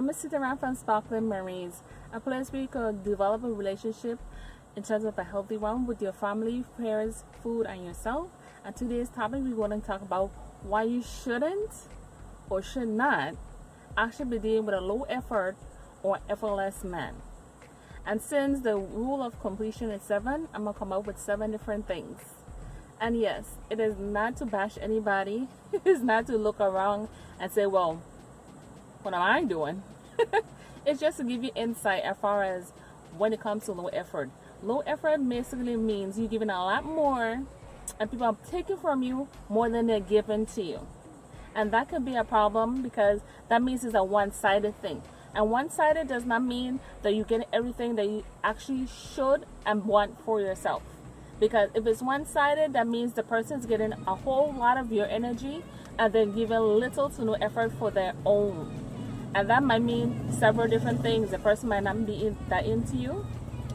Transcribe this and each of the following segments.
I'm sitting around from Sparkling Memoriez, a place where you could develop a relationship in terms of a healthy one with your family, friends, food, and yourself. And today's topic, we're going to talk about why you shouldn't or should not actually be dealing with a low effort or effortless man. And since the rule of completion is 7, I'm going to come up with 7 different things. And yes, it is not to bash anybody. It is not to look around and say, well, what am I doing? It's just to give you insight as far as when it comes to low effort. Low effort basically means you're giving a lot more and people are taking from you more than they're giving to you. And that could be a problem because that means it's a one-sided thing. And one-sided does not mean that you get everything that you actually should and want for yourself. Because if it's one-sided, that means the person's getting a whole lot of your energy and then giving little to no effort for their own. And that might mean several different things. The person might not be that into you.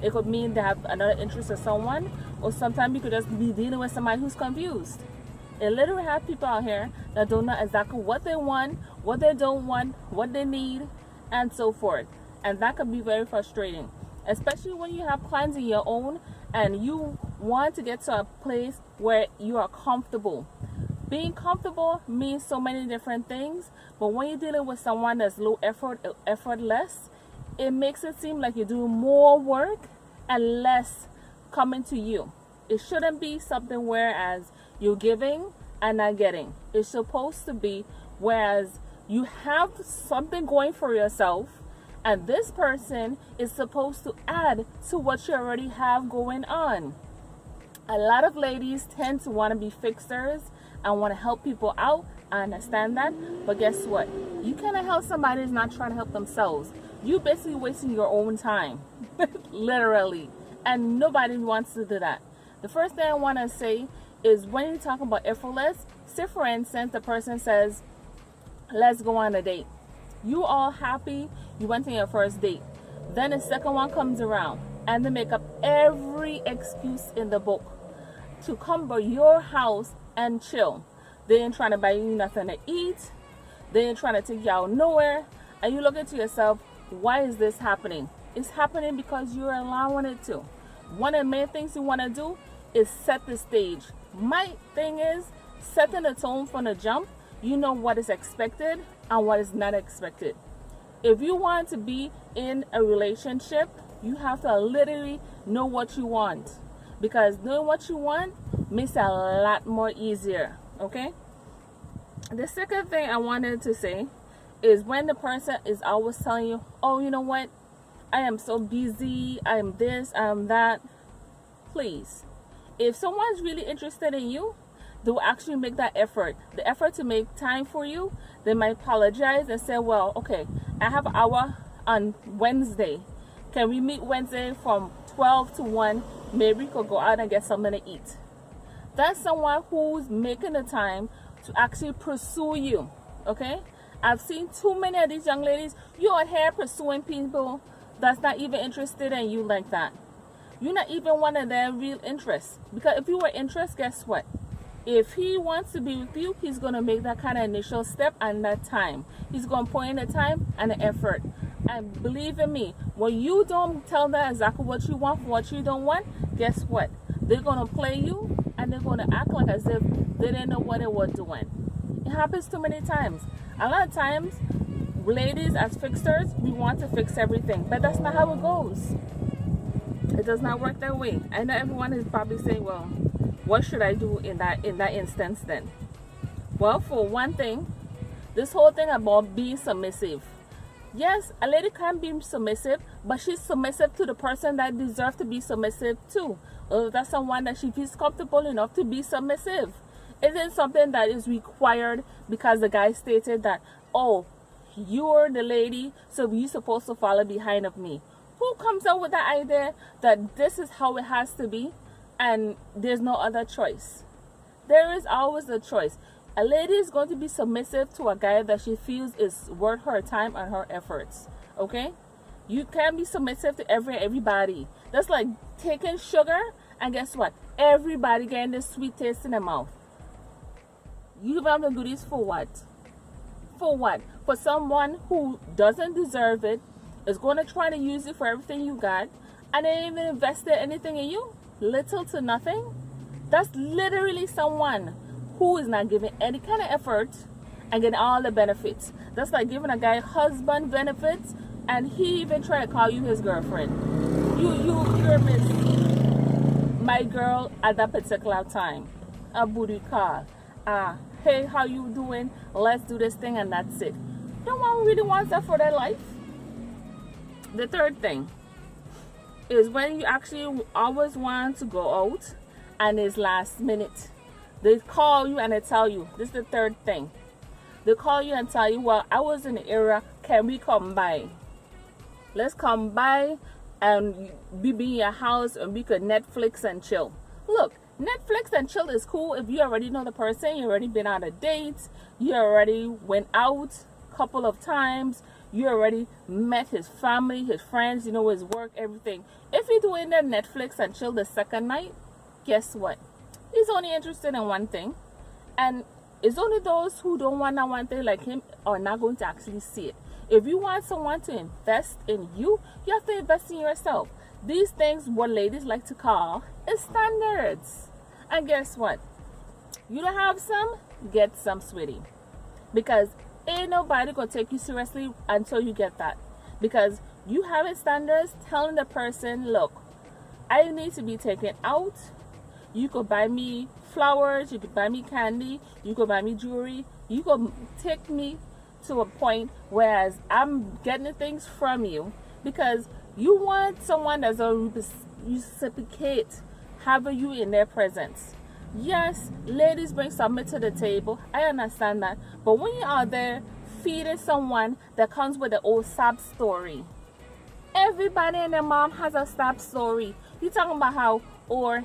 It could mean they have another interest in someone, or sometimes you could just be dealing with somebody who's confused. It literally have people out here that don't know exactly what they want, what they don't want, what they need, and so forth. And that could be very frustrating, especially when you have clients of your own and you want to get to a place where you are comfortable. Being comfortable means so many different things, but when you're dealing with someone that's low effort, effortless, it makes it seem like you're doing more work and less coming to you. It shouldn't be something whereas you're giving and not getting. It's supposed to be whereas you have something going for yourself and this person is supposed to add to what you already have going on. A lot of ladies tend to want to be fixers and want to help people out. I understand that, but guess what? You cannot help somebody who's not trying to help themselves. You basically wasting your own time, literally, and nobody wants to do that. The first thing I want to say is when you talk about effortless, say for instance, the person says, let's go on a date. You all happy, you went on your first date. Then the second one comes around and they make up every excuse in the book to come by your house and chill. They ain't trying to buy you nothing to eat. They ain't trying to take you out nowhere. And you look into yourself, why is this happening? It's happening because you're allowing it to. One of the main things you want to do is set the stage. My thing is setting the tone from the jump. You know what is expected and what is not expected. If you want to be in a relationship, you have to literally know what you want. Because knowing what you want makes it a lot more easier. Okay? The second thing I wanted to say is when the person is always telling you, oh, you know what? I am so busy. I am this, I am that. Please. If someone's really interested in you, they will actually make that effort. The effort to make time for you. They might apologize and say, well, okay, I have an hour on Wednesday. Can we meet Wednesday from 12 to 1? Maybe we could go out and get something to eat. That's someone who's making the time to actually pursue you. Okay? I've seen too many of these young ladies. You're out here pursuing people that's not even interested in you like that. You're not even one of their real interests. Because if you were interested, guess what? If he wants to be with you, he's going to make that kind of initial step and that time. He's going to put in the time and the effort. And believe in me, when you don't tell them exactly what you want, what you don't want, guess what? They're going to play you and they're going to act like as if they didn't know what they were doing. It happens too many times. A lot of times, ladies as fixers, we want to fix everything. But that's not how it goes. It does not work that way. I know everyone is probably saying, well, what should I do in that instance then? Well, for one thing, this whole thing about being submissive. Yes, a lady can be submissive, but she's submissive to the person that deserves to be submissive to. Or that's someone that she feels comfortable enough to be submissive. It isn't something that is required because the guy stated that, oh, you're the lady, so you're supposed to follow behind of me. Who comes up with that idea that this is how it has to be and there's no other choice? There is always a choice. A lady is going to be submissive to a guy that she feels is worth her time and her efforts. Okay? You can't be submissive to everybody. That's like taking sugar and guess what? Everybody getting this sweet taste in their mouth. You have to do this for what? For what? For someone who doesn't deserve it, is going to try to use it for everything you got, and they ain't even invested anything in you, little to nothing. That's literally someone who is not giving any kind of effort and getting all the benefits. That's like giving a guy husband benefits, and he even try to call you his girlfriend. You're miss my girl at that particular time. A booty call. Hey, how you doing? Let's do this thing, and that's it. No one really wants that for their life. The third thing is when you actually always want to go out and it's last minute. They call you and they tell you, this is the third thing. They call you and tell you, well, I was in the area, can we come by? Let's come by and be in your house and we could Netflix and chill. Look, Netflix and chill is cool if you already know the person, you already been on a date, you already went out a couple of times, you already met his family, his friends, you know, his work, everything. If you're doing the Netflix and chill the second night, guess what? He's only interested in one thing. And it's only those who don't want that one thing like him are not going to actually see it. If you want someone to invest in you, you have to invest in yourself. These things, what ladies like to call, is standards. And guess what? You don't have some, get some, sweetie. Because ain't nobody gonna take you seriously until you get that. Because you have standards telling the person, look, I need to be taken out. You could buy me flowers, you could buy me candy, you could buy me jewelry, you could take me to a point whereas I'm getting things from you because you want someone that's a reciprocate having you in their presence. Yes, ladies bring something to the table. I understand that. But when you're out there feeding someone that comes with an old sob story, everybody and their mom has a sob story. You talking about how, or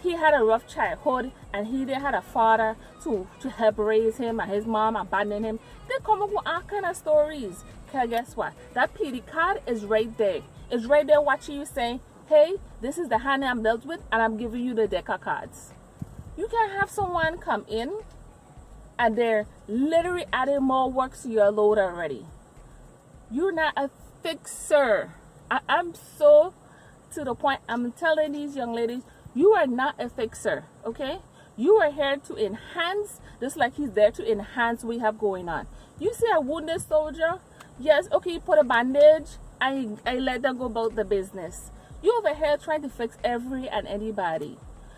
he had a rough childhood and he didn't have a father to help raise him and his mom abandoned him. They come up with all kind of stories. Okay, guess what? That PD card is right there. It's right there watching you saying, hey, this is the hand I'm dealt with and I'm giving you the deck of cards. You can have someone come in and they're literally adding more work to your load already. You're not a fixer. I'm so to the point. I'm telling these young ladies, you are not a fixer, okay? You are here to enhance, just like he's there to enhance what we have going on. You see a wounded soldier? Yes, okay, you put a bandage and I let them go about the business. You over here trying to fix every and anybody.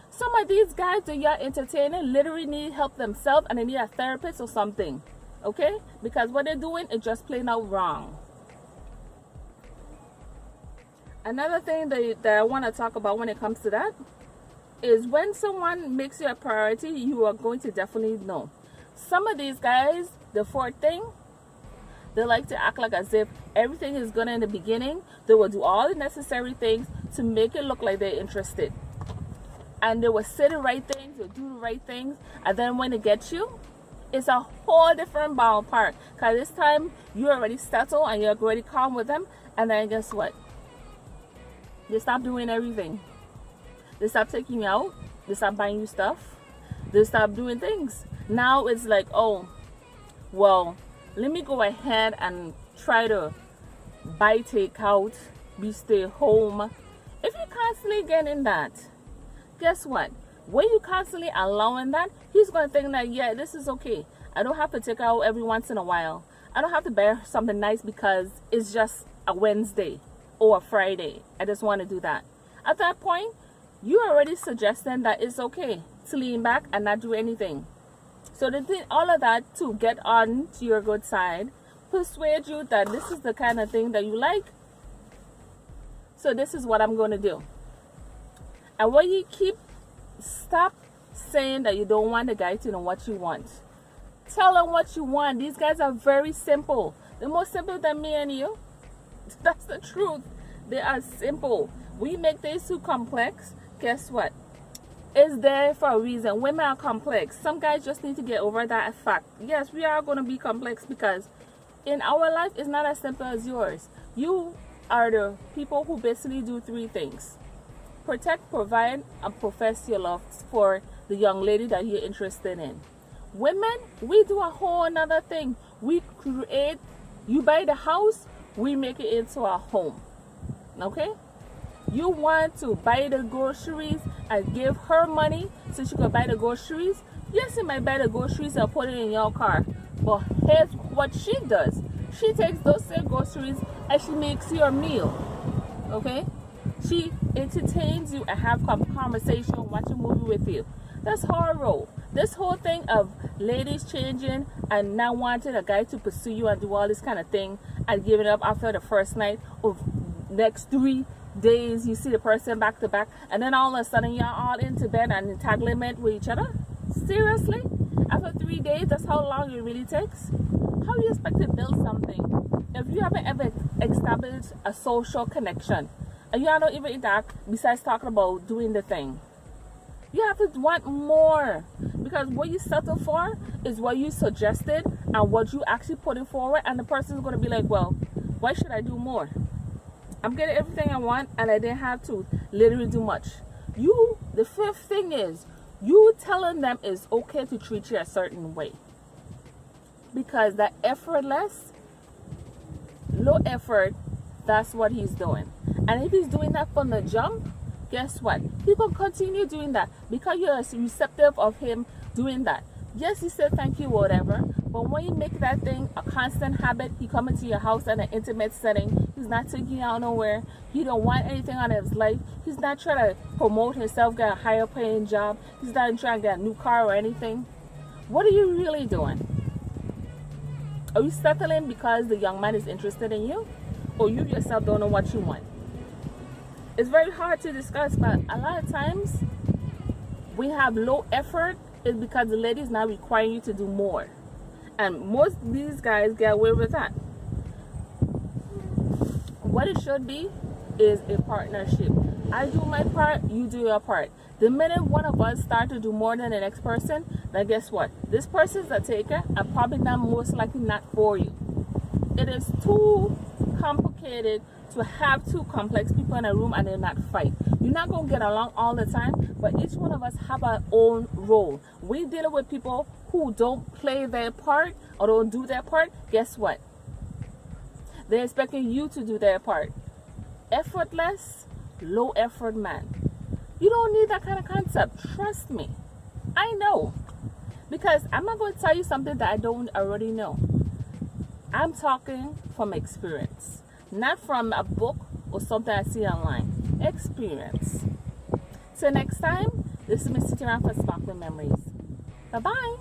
Some of these guys that you're entertaining literally need help themselves and they need a therapist or something, okay? Because what they're doing is just plain out wrong. Another thing that I want to talk about when it comes to that is when someone makes you a priority, you are going to definitely know. Some of these guys, the fourth thing, they like to act like as if everything is good in the beginning. They will do all the necessary things to make it look like they're interested. And they will say the right things, they'll do the right things, and then when they get you, it's a whole different ballpark. Because this time, you're already settled and you're already calm with them, and then guess what? They stop doing everything. They stop taking you out, they stop buying you stuff, they stop doing things. Now it's like, oh, well, let me go ahead and try to buy takeout, be stay home. If you're constantly getting that, guess what? When you constantly allowing that, he's going to think that, yeah, this is okay. I don't have to take out every once in a while. I don't have to buy something nice because it's just a Wednesday or a Friday. I just want to do that. At that point, you're already suggesting that it's okay to lean back and not do anything. So they did all of that to get on to your good side, persuade you that this is the kind of thing that you like. So this is what I'm going to do. And when you stop saying that you don't want the guy to know what you want. Tell them what you want. These guys are very simple. They're more simple than me and you. That's the truth. They are simple. We make things too complex. Guess what? It's there for a reason. Women are complex. Some guys just need to get over that fact. Yes, we are going to be complex because in our life, it's not as simple as yours. You are the people who basically do three things. Protect, provide, and profess your love for the young lady that you're interested in. Women, we do a whole another thing. We create, you buy the house, we make it into a home. Okay? You want to buy the groceries and give her money so she can buy the groceries. Yes, you might buy the groceries and put it in your car. But here's what she does. She takes those same groceries and she makes your meal. Okay? She entertains you and have conversation, watch a movie with you. That's her role. This whole thing of ladies changing and not wanting a guy to pursue you and do all this kind of thing and giving up after the first night or next 3 days you see the person back to back and then all of a sudden you're all into bed and entanglement with each other. Seriously? After 3 days, that's how long it really takes? How do you expect to build something if you haven't ever established a social connection and you don't even interact besides talking about doing the thing? You have to want more, because what you settle for is what you suggested and what you actually putting forward, and the person is going to be like, well, why should I do more? I'm getting everything I want and I didn't have to literally do much. The fifth thing is you telling them it's okay to treat you a certain way, because that effortless, low effort, that's what he's doing. And if he's doing that from the jump, guess what? He will continue doing that because you're receptive of him doing that. Yes, he said thank you, whatever. But when you make that thing a constant habit, he come into your house in an intimate setting. He's not taking you out nowhere. He don't want anything out of his life. He's not trying to promote himself, get a higher paying job. He's not trying to get a new car or anything. What are you really doing? Are you settling because the young man is interested in you? Or you yourself don't know what you want? It's very hard to discuss, but a lot of times we have low effort is because the lady is not requiring you to do more. And most of these guys get away with that. What it should be is a partnership. I do my part, you do your part. The minute one of us start to do more than the next person, then guess what? This person's a taker and probably not, most likely not for you. It is too complicated to have two complex people in a room and they're not fight. You're not going to get along all the time, but each one of us have our own role. We deal with people who don't play their part or don't do their part. Guess what? They're expecting you to do their part. Effortless, low effort man. You don't need that kind of concept. Trust me. I know. Because I'm not going to tell you something that I don't already know. I'm talking from experience. Not from a book or something I see online. Experience. Till next time, this is Miss Sitting Around for Sparkling Memories. Bye-bye.